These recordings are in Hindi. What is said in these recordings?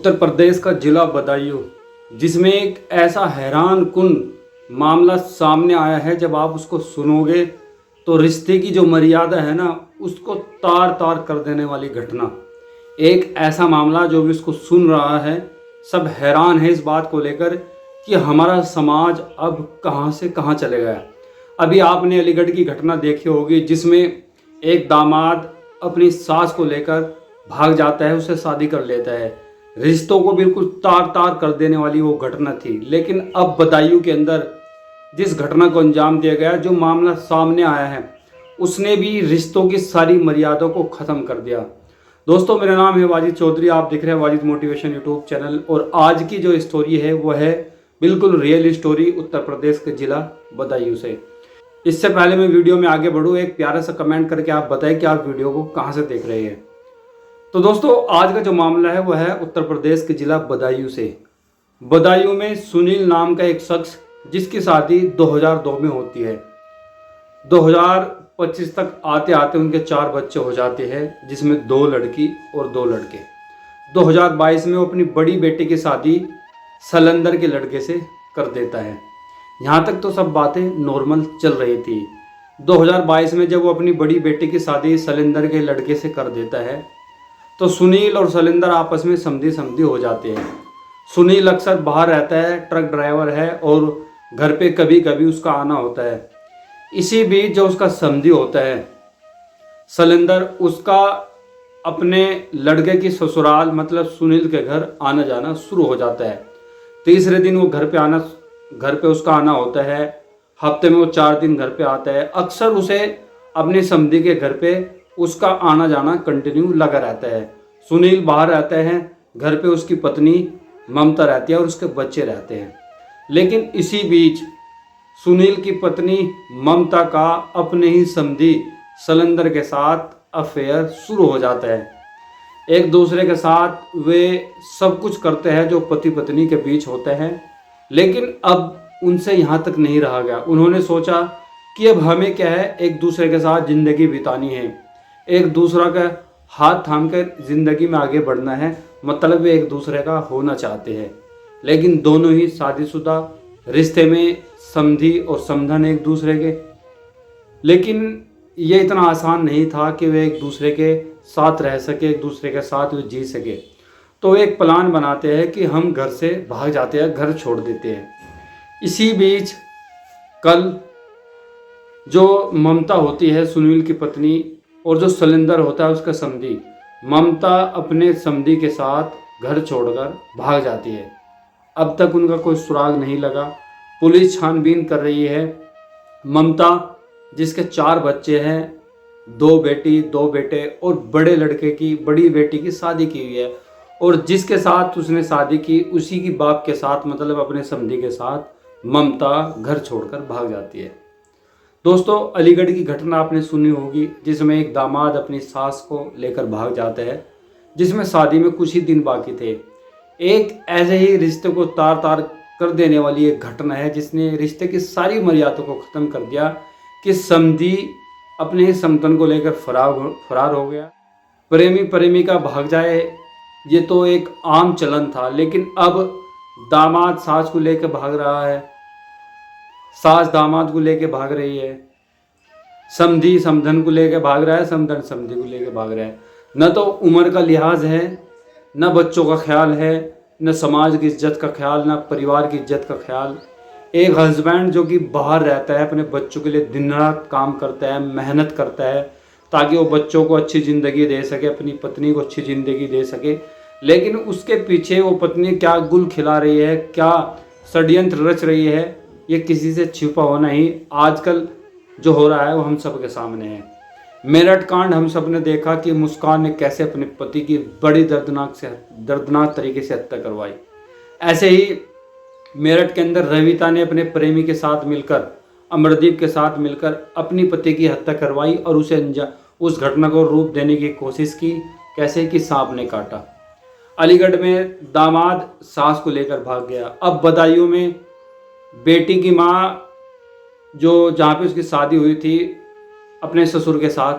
उत्तर प्रदेश का जिला बदायूं, जिसमें एक ऐसा हैरान कुन मामला सामने आया है। जब आप उसको सुनोगे तो रिश्ते की जो मर्यादा है ना, उसको तार तार कर देने वाली घटना। एक ऐसा मामला जो भी उसको सुन रहा है, सब हैरान है इस बात को लेकर कि हमारा समाज अब कहाँ से कहाँ चले गया। अभी आपने अलीगढ़ की घटना देखी होगी, जिसमें एक दामाद अपनी सास को लेकर भाग जाता है, उससे शादी कर लेता है। रिश्तों को बिल्कुल तार तार कर देने वाली वो घटना थी। लेकिन अब बदायूं के अंदर जिस घटना को अंजाम दिया गया, जो मामला सामने आया है, उसने भी रिश्तों की सारी मर्यादाओं को ख़त्म कर दिया। दोस्तों, मेरा नाम है वाजिद चौधरी, आप देख रहे हैं वाजिद मोटिवेशन यूट्यूब चैनल। और आज की जो स्टोरी है वो है बिल्कुल रियल स्टोरी उत्तर प्रदेश के जिला बदायूं से। इससे पहले मैं वीडियो में आगे बढ़ूँ, एक प्यारा सा कमेंट करके आप बताएं कि आप वीडियो को कहाँ से देख रहे हैं। तो दोस्तों, आज का जो मामला है वो है उत्तर प्रदेश के जिला बदायूं से। बदायूं में सुनील नाम का एक शख्स, जिसकी शादी 2002 में होती है। 2025 तक आते आते उनके 4 बच्चे हो जाते हैं, जिसमें 2 लड़की और 2 लड़के। 2022 में वो अपनी बड़ी बेटी की शादी सलंदर के लड़के से कर देता है। यहाँ तक तो सब बातें नॉर्मल चल रही थी। 2022 में जब वो अपनी बड़ी बेटी की शादी सलंदर के लड़के से कर देता है, तो सुनील और सलिंदर आपस में समझी समझी हो जाते हैं। सुनील अक्सर बाहर रहता है, ट्रक ड्राइवर है, और घर पे कभी कभी उसका आना होता है। इसी बीच जो उसका समझी होता है सलिंदर, उसका अपने लड़के की ससुराल मतलब सुनील के घर आना जाना शुरू हो जाता है। तीसरे दिन वो घर पे उसका आना होता है। हफ्ते में वो 4 दिन घर पे आता है। अक्सर उसे अपने समधी के घर पे उसका आना जाना कंटिन्यू लगा रहता है। सुनील बाहर रहते हैं, घर पे उसकी पत्नी ममता रहती है और उसके बच्चे रहते हैं। लेकिन इसी बीच सुनील की पत्नी ममता का अपने ही समधी सलंदर के साथ अफेयर शुरू हो जाता है। एक दूसरे के साथ वे सब कुछ करते हैं जो पति पत्नी के बीच होते हैं। लेकिन अब उनसे यहाँ तक नहीं रहा गया। उन्होंने सोचा कि अब हमें क्या है, एक दूसरे के साथ ज़िंदगी बितानी है, एक दूसरा का हाथ थाम कर ज़िंदगी में आगे बढ़ना है। मतलब वे एक दूसरे का होना चाहते हैं। लेकिन दोनों ही शादीशुदा रिश्ते में समधी और समधन एक दूसरे के। लेकिन ये इतना आसान नहीं था कि वे एक दूसरे के साथ रह सके, एक दूसरे के साथ वे जी सके। तो एक प्लान बनाते हैं कि हम घर से भाग जाते हैं, घर छोड़ देते हैं। इसी बीच कल जो ममता होती है सुनील की पत्नी, और जो सलिंदर होता है उसका समधी, ममता अपने समधी के साथ घर छोड़कर भाग जाती है। अब तक उनका कोई सुराग नहीं लगा। पुलिस छानबीन कर रही है। ममता, जिसके 4 बच्चे हैं, 2 बेटी 2 बेटे, और बड़ी बेटी की शादी की हुई है, और जिसके साथ उसने शादी की उसी की बाप के साथ मतलब अपने समधी के साथ ममता घर छोड़कर भाग जाती है। दोस्तों, अलीगढ़ की घटना आपने सुनी होगी, जिसमें एक दामाद अपनी सास को लेकर भाग जाता है, जिसमें शादी में कुछ ही दिन बाकी थे। एक ऐसे ही रिश्ते को तार तार कर देने वाली एक घटना है, जिसने रिश्ते की सारी मर्यादाओं को ख़त्म कर दिया कि समधी अपने समतन को लेकर फरार हो गया। प्रेमी प्रेमिका भाग जाए, ये तो एक आम चलन था। लेकिन अब दामाद सास को लेकर भाग रहा है, सास दामाद को लेके भाग रही है, समधी समधन को लेके भाग रहा है, समधन समधी को लेके भाग रहा है। न तो उम्र का लिहाज है, न बच्चों का ख्याल है, न समाज की इज्जत का ख्याल, न परिवार की इज्जत का ख्याल। एक हस्बैंड जो कि बाहर रहता है, अपने बच्चों के लिए दिन रात काम करता है, मेहनत करता है, ताकि वो बच्चों को अच्छी ज़िंदगी दे सके, अपनी पत्नी को अच्छी ज़िंदगी दे सके। लेकिन उसके पीछे वो पत्नी क्या गुल खिला रही है, क्या षड्यंत्र रच रही है, ये किसी से छिपा होना ही आजकल जो हो रहा है वो हम सब के सामने है। मेरठ कांड हम सब ने देखा कि मुस्कान ने कैसे अपने पति की बड़ी दर्दनाक तरीके से हत्या करवाई। ऐसे ही मेरठ के अंदर रविता ने अपने प्रेमी के साथ मिलकर, अमरदीप के साथ मिलकर अपनी पति की हत्या करवाई, और उस घटना को रूप देने की कोशिश की। कैसे कि सांप ने काटा। अलीगढ़ में दामाद सास को लेकर भाग गया। अब बदायूं में बेटी की माँ, जो जहाँ पे उसकी शादी हुई थी, अपने ससुर के साथ,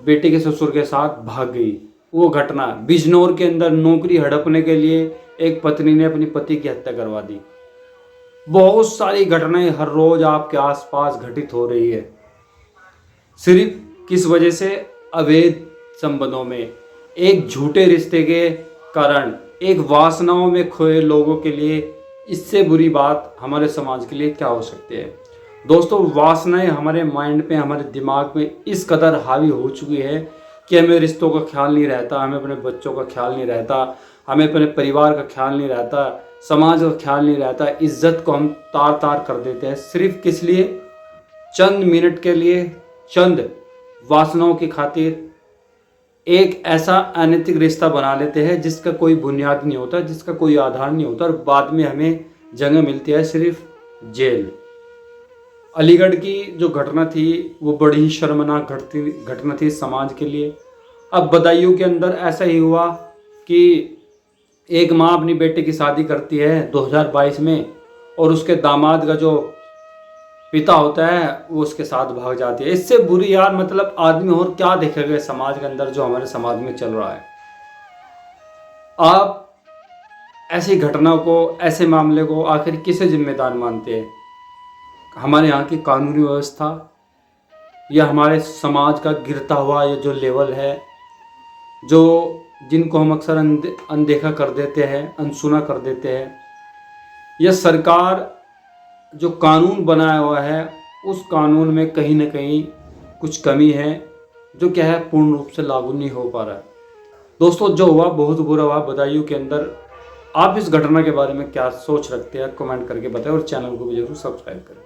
बेटे के ससुर के साथ भाग गई। वो घटना बिजनौर के अंदर नौकरी हड़पने के लिए एक पत्नी ने अपनी पति की हत्या करवा दी। बहुत सारी घटनाएं हर रोज आपके आसपास घटित हो रही है। सिर्फ किस वजह से? अवैध संबंधों में, एक झूठे रिश्ते के कारण, एक वासनाओं में खोए लोगों के लिए इससे बुरी बात हमारे समाज के लिए क्या हो सकती है। दोस्तों, वासनाएं हमारे माइंड पे, हमारे दिमाग में इस कदर हावी हो चुकी है कि हमें रिश्तों का ख्याल नहीं रहता, हमें अपने बच्चों का ख्याल नहीं रहता, हमें अपने परिवार का ख्याल नहीं रहता, समाज का ख्याल नहीं रहता। इज्जत को हम तार तार कर देते हैं सिर्फ किस लिए? चंद मिनट के लिए, चंद वासनाओं की खातिर एक ऐसा अनैतिक रिश्ता बना लेते हैं जिसका कोई बुनियाद नहीं होता, जिसका कोई आधार नहीं होता, और बाद में हमें जगह मिलती है सिर्फ जेल। अलीगढ़ की जो घटना थी वो बड़ी ही शर्मनाक घटना थी समाज के लिए। अब बदायूं के अंदर ऐसा ही हुआ कि एक माँ अपनी बेटे की शादी करती है 2022 में, और उसके दामाद का जो पिता होता है वो उसके साथ भाग जाती है। इससे बुरी यार मतलब आदमी और क्या देखेगा समाज के अंदर जो हमारे समाज में चल रहा है। आप ऐसी घटना को, ऐसे मामले को आखिर किसे जिम्मेदार मानते हैं? हमारे यहाँ की कानूनी व्यवस्था, या हमारे समाज का गिरता हुआ ये जो लेवल है, जो जिनको हम अक्सर अनदेखा कर देते हैं, अनसुना कर देते हैं, या सरकार जो कानून बनाया हुआ है उस कानून में कहीं ना कहीं कुछ कमी है जो क्या है पूर्ण रूप से लागू नहीं हो पा रहा है। दोस्तों, जो हुआ बहुत बुरा हुआ बदायूं के अंदर। आप इस घटना के बारे में क्या सोच रखते हैं कमेंट करके बताएं, और चैनल को भी जरूर सब्सक्राइब करें।